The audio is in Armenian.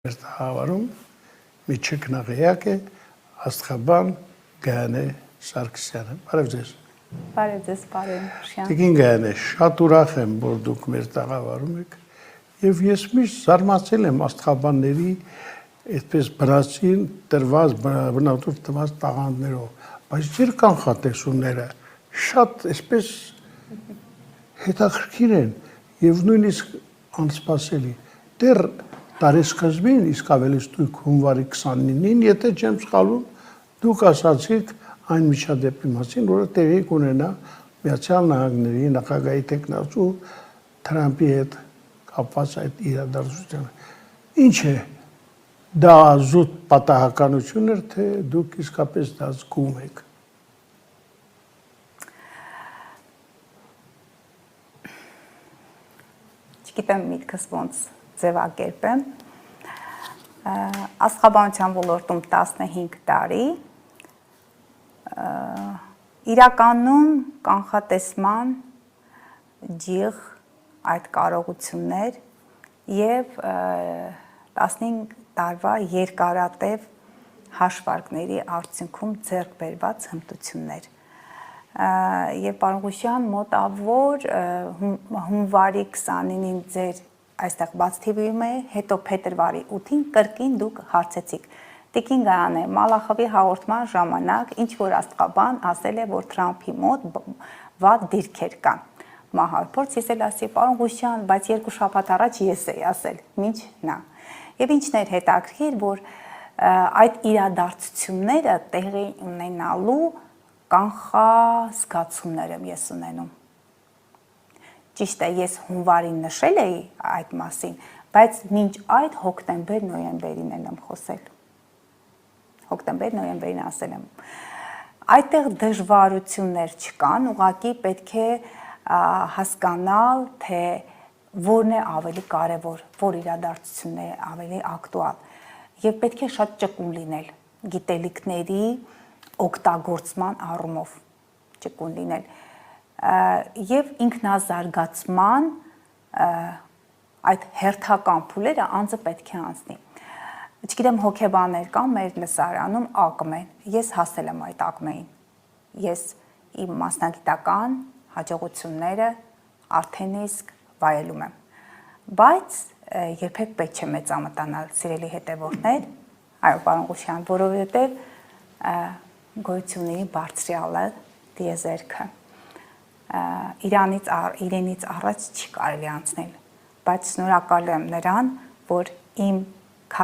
Հավարում մի չքնաղեակ է Աստղաբան Գայանե Սարգսյանը։ Բարև ձեզ։ Բարև ձեզ, պարոն Շյան։ Տիկին Գայանե, շատ ուրախ եմ, որ դուք մեր տաղավարում եք, եւ ես միշտ զարմացել եմ Աստղաբանների այդպես բրացին տրված բնատուր տված տաղանդներով, բայց ձեր կանխատեսումները շատ այսպես հետաքրքիր են եւ նույնիսկ անսպասելի։ Դեռ տարեսկզբին իսկ ավելի ստույգ հունվարի 29-ին, եթե չեմ սխալվում, դուք ասացիք այն միջադեպի մասին, որը տեղի կունենա Միացյալ Նահանգների նախագահի տեխնացու Թրամփի հետ կապված այդ իրադարձությանը։ Ինչ է դա զուտ պատահականություն էր, թե դուք իսկապես դա զգում եք։ Չգիտեմ միտքս ոնց ձևակերպեմ։ Աստղաբանության ոլորտում 15 տարի, իրականում կանխատեսման ջիղ այդ կարողություններ եւ 15 տարվա երկարատև հաշվարկների արդյունքում ձեռք բերված հմտություններ։ Եվ պարոն Ղուշյան, մոտավոր հունվարի 29-ին ձեր այստեղ բաց TV-ում է, հետո փետրվարի 8-ին կրկին դուք հարցեցիք. Տիկին Գայանե, Մալախովի հաղորդման ժամանակ ինչ որ Աստղաբան ասել է, որ Թրամփի մոտ վատ դիրքեր կան։ Մահարփորձ, ես էլ ասի, պարոն Ղուշյան, բայց 2 շաբաթ առաջ ես էի ասել, մինչ նա։ Եվ ինչն էր հետաքրքիր, որ այդ իրադարձությունները տեղի ունենալու կանխազգացումներ եմ ես ունենում։ Ճիշտ է, ես հունվարին նշել էի այդ մասին, բայց մինչ այդ հոկտեմբեր-նոյեմբերին եմ խոսել։ Հոկտեմբեր-նոյեմբերին ասել եմ։ Այդտեղ դժվարություններ չկան, ուղղակի պետք է հասկանալ, թե որն է ավելի կարևոր, որ իրադարձությունն է ավելի ակտուալ։ Եվ պետք է շատ ճկուն լինել գիտելիքների օգտագործման առումով, ճկուն լինել։ Եվ ինքնազարգացման այդ հերթական փուլերը անձը պետք է անցնի։ Չգիտեմ, հոգեբաններ կան մեր լսարանում, ակմեն, ես հասել եմ այդ ակմեին, ես իմ մասնագիտական հաջողությունները արդեն իսկ վայելում եմ, բայց երբեք պետք չէ մեծամտանալ, սիրելի հետևորդներ, այո, պարոն Ղուշյան, որովհետև գոյություն ունի բարձրյալը դիեզերքը, իրենից առաջ չի կարելի անցնել, բայց շնորհակալ եմ նրան, որ իմ